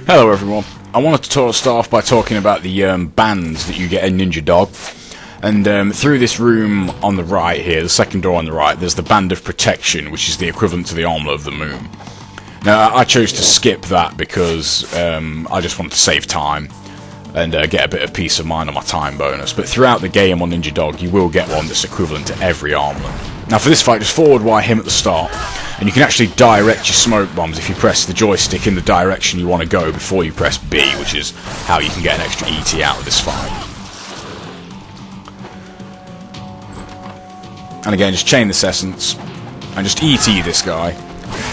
Hello everyone. I wanted to start off by talking about the bands that you get in Ninja Dog. And through this room on the right here, the second door on the right, there's the Band of Protection, which is the equivalent to the Armlet of the Moon. Now, I chose to skip that because I just wanted to save time and get a bit of peace of mind on my time bonus. But throughout the game on Ninja Dog, you will get one that's equivalent to every armlet. Now for this fight, just forward wire him at the start, and you can actually direct your smoke bombs if you press the joystick in the direction you want to go before you press B, which is how you can get an extra ET out of this fight. And again, just chain this essence, and just ET this guy.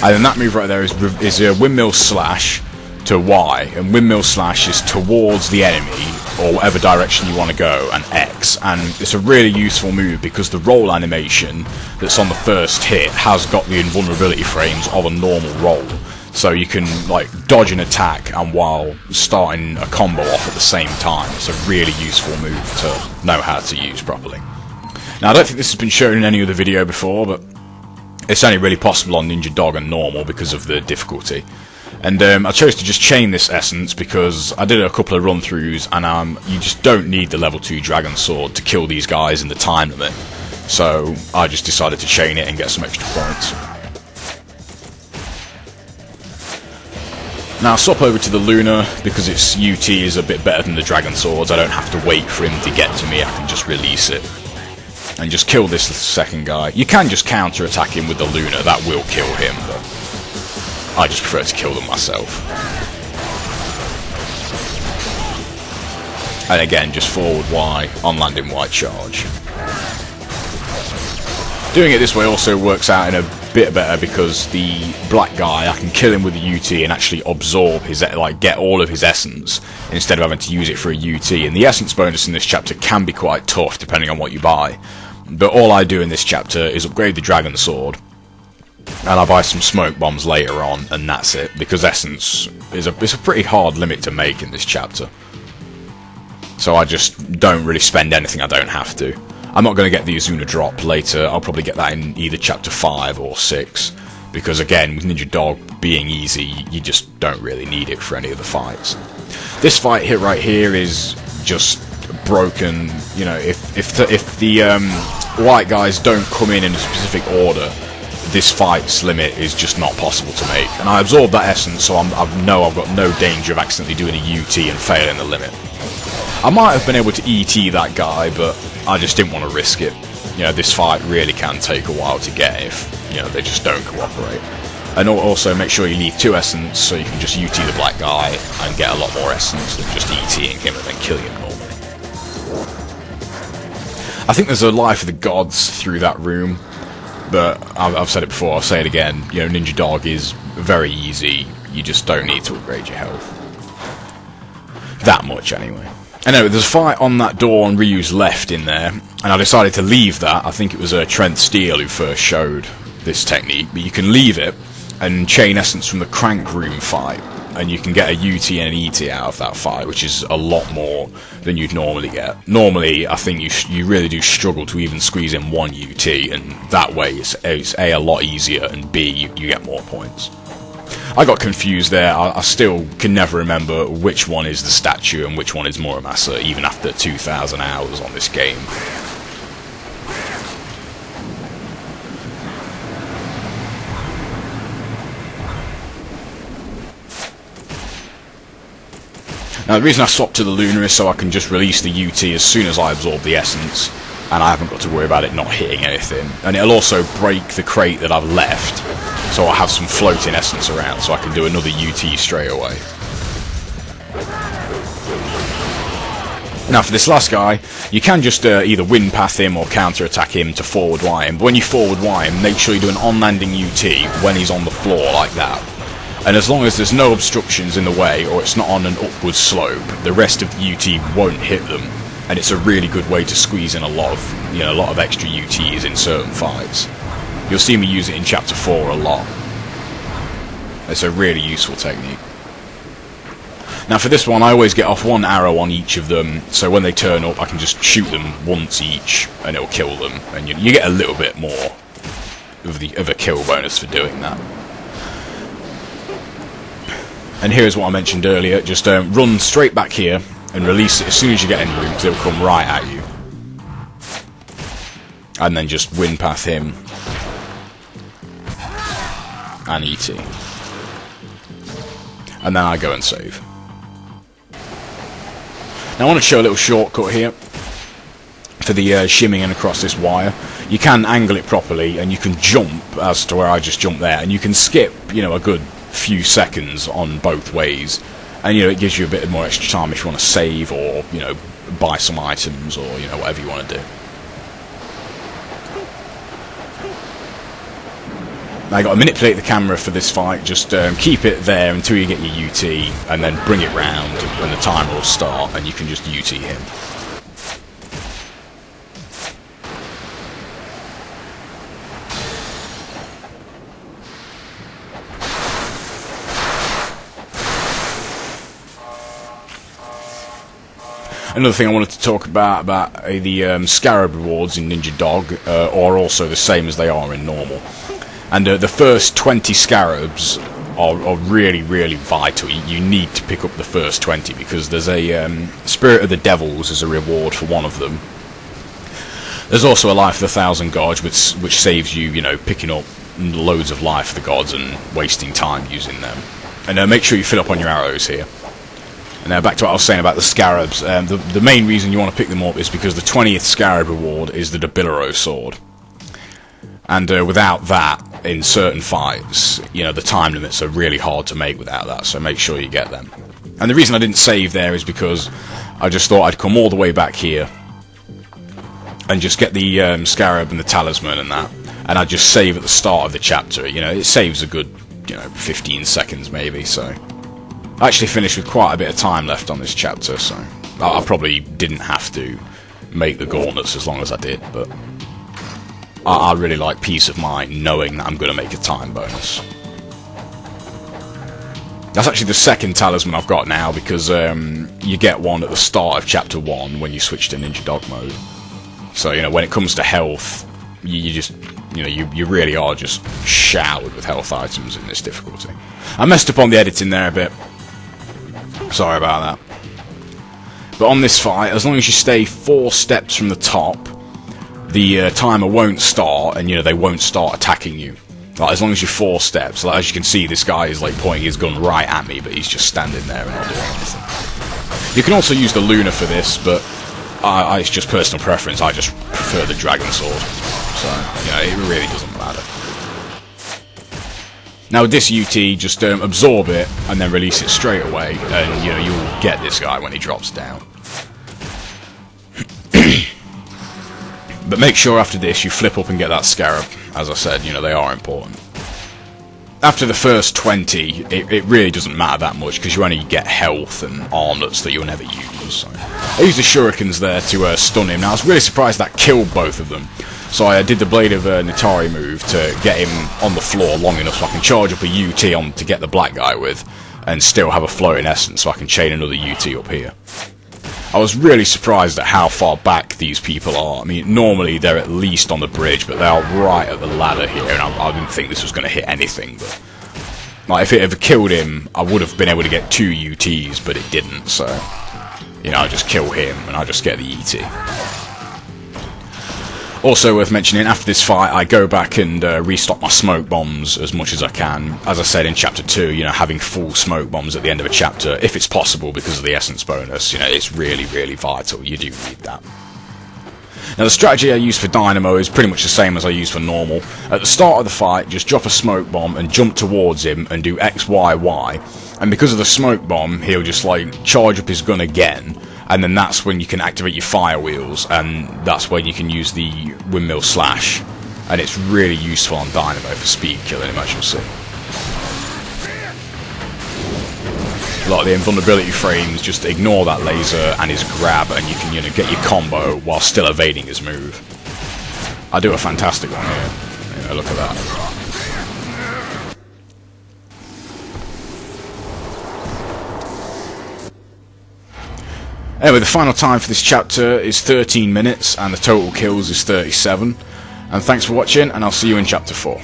And then that move right there is a windmill slash to Y, and windmill slash is towards the enemy, or whatever direction you want to go, and X. And it's a really useful move because the roll animation that's on the first hit has got the invulnerability frames of a normal roll. So you can like dodge an attack and while starting a combo off at the same time. It's a really useful move to know how to use properly. Now I don't think this has been shown in any other video before, but it's only really possible on Ninja Dog and normal because of the difficulty. And I chose to just chain this essence because I did a couple of run-throughs, and you just don't need the level 2 Dragon Sword to kill these guys in the time limit. So I just decided to chain it and get some extra points. Now I'll swap over to the Luna because its UT is a bit better than the Dragon Swords. I don't have to wait for him to get to me, I can just release it. And just kill this second guy. You can just counter-attack him with the Luna, that will kill him, but I just prefer to kill them myself. And again, just forward Y, on landing Y charge. Doing it this way also works out in a bit better because the black guy, I can kill him with a UT and actually absorb his, like, get all of his essence instead of having to use it for a UT. And the essence bonus in this chapter can be quite tough depending on what you buy. But all I do in this chapter is upgrade the Dragon Sword, and I buy some smoke bombs later on, and that's it, because essence is a pretty hard limit to make in this chapter. So I just don't really spend anything I don't have to. I'm not going to get the Azuna drop later, I'll probably get that in either chapter 5 or 6, because again, with Ninja Dog being easy, you just don't really need it for any of the fights. This fight hit right here is just broken. You know, if the white guys don't come in a specific order, this fight's limit is just not possible to make. And I absorbed that essence, so I know I've got no danger of accidentally doing a UT and failing the limit. I might have been able to ET that guy, but I just didn't want to risk it. You know, this fight really can take a while to get if, you know, they just don't cooperate. And also make sure you leave 2 essence so you can just UT the black guy and get a lot more essence than just ETing him and then killing him normally. I think there's a Life of the Gods through that room, but I've said it before, I'll say it again, you know, Ninja Dog is very easy, you just don't need to upgrade your health. That much anyway. Anyway, there's a fight on that door on Ryu's left in there, and I decided to leave that. I think it was Trent Steele who first showed this technique, but you can leave it and chain essence from the Crank Room fight, and you can get a UT and an ET out of that fight, which is a lot more than you'd normally get. Normally, I think you really do struggle to even squeeze in 1 UT, and that way it's A, a lot easier, and B, you get more points. I got confused there. I still can never remember which one is the statue and which one is Muramasa, even after 2,000 hours on this game. Now the reason I swapped to the Luna is so I can just release the UT as soon as I absorb the essence, and I haven't got to worry about it not hitting anything. And it'll also break the crate that I've left, so I'll have some floating essence around, so I can do another UT straight away. Now for this last guy, you can just either wind path him or counter attack him to forward Y him, but when you forward Y him, make sure you do an on-landing UT when he's on the floor like that. And as long as there's no obstructions in the way, or it's not on an upward slope, the rest of the UT won't hit them, and it's a really good way to squeeze in a lot of extra UTs in certain fights. You'll see me use it in chapter 4 a lot. It's a really useful technique. Now for this one, I always get off 1 arrow on each of them, so when they turn up I can just shoot them once each and it'll kill them, and you get a little bit more of a kill bonus for doing that. And here's what I mentioned earlier, just run straight back here and release it as soon as you get in the room, because it'll come right at you. And then just win past him and ET. And then I go and save. Now I want to show a little shortcut here for the shimmying across this wire. You can angle it properly, and you can jump as to where I just jumped there, and you can skip, you know, a good few seconds on both ways, and you know, it gives you a bit more extra time if you want to save, or you know, buy some items, or you know, whatever you want to do. Now you got to manipulate the camera for this fight. Just keep it there until you get your UT, and then bring it round when the timer will start, and you can just UT him. Another thing I wanted to talk about the Scarab rewards in Ninja Dog are also the same as they are in normal. And the first 20 Scarabs are really, really vital. You need to pick up the first 20 because there's a Spirit of the Devils as a reward for one of them. There's also a Life of the Thousand Gods, which saves you, you know, picking up loads of life of the gods and wasting time using them. And make sure you fill up on your arrows here. And now back to what I was saying about the Scarabs. The main reason you want to pick them up is because the 20th Scarab reward is the Debilero sword. And without that, in certain fights, you know, the time limits are really hard to make without that, so make sure you get them. And the reason I didn't save there is because I just thought I'd come all the way back here and just get the Scarab and the Talisman and that, and I'd just save at the start of the chapter. You know, it saves a good, you know, 15 seconds maybe, so... I actually finished with quite a bit of time left on this chapter, so I probably didn't have to make the gauntlets as long as I did, but I really like peace of mind knowing that I'm going to make a time bonus. That's actually the second talisman I've got now, because you get one at the start of chapter 1 when you switch to Ninja Dog mode. So, you know, when it comes to health, you just, you know, you really are just showered with health items in this difficulty. I messed up on the editing there a bit. Sorry about that. But on this fight, as long as you stay 4 steps from the top, the timer won't start, and you know, they won't start attacking you. Like, as long as you're 4 steps. Like, as you can see, this guy is like pointing his gun right at me, but he's just standing there and not doing anything. You can also use the Luna for this, but it's just personal preference. I just prefer the Dragon Sword. So, you know, it really doesn't matter. Now with this UT, just absorb it and then release it straight away, and you know, you'll get this guy when he drops down. But make sure after this you flip up and get that Scarab. As I said, you know, they are important. After the first 20, it really doesn't matter that much, because you only get health and armlets that you'll never use. So. I used the shurikens there to stun him. Now I was really surprised that killed both of them. So I did the Blade of Nitari move to get him on the floor long enough so I can charge up a UT on to get the black guy with, and still have a floating essence so I can chain another UT up here. I was really surprised at how far back these people are. I mean, normally they're at least on the bridge, but they are right at the ladder here, and I didn't think this was going to hit anything. But like, if it ever killed him, I would have been able to get 2 UTs, but it didn't, so... You know, I just kill him, and I just get the ET. Also worth mentioning, after this fight, I go back and restock my smoke bombs as much as I can. As I said in chapter 2, you know, having full smoke bombs at the end of a chapter, if it's possible because of the essence bonus, you know, it's really, really vital. You do need that. Now the strategy I use for Dynamo is pretty much the same as I use for normal. At the start of the fight, just drop a smoke bomb and jump towards him and do X, Y, Y. And because of the smoke bomb, he'll just like charge up his gun again. And then that's when you can activate your fire wheels, and that's when you can use the windmill slash, and it's really useful on Dynamo for speed killing him, as you'll see. A lot of the invulnerability frames just ignore that laser and his grab, and you can, you know, get your combo while still evading his move. I do a fantastic one here. You know, look at that. Anyway, the final time for this chapter is 13 minutes, and the total kills is 37. And thanks for watching, and I'll see you in chapter 4.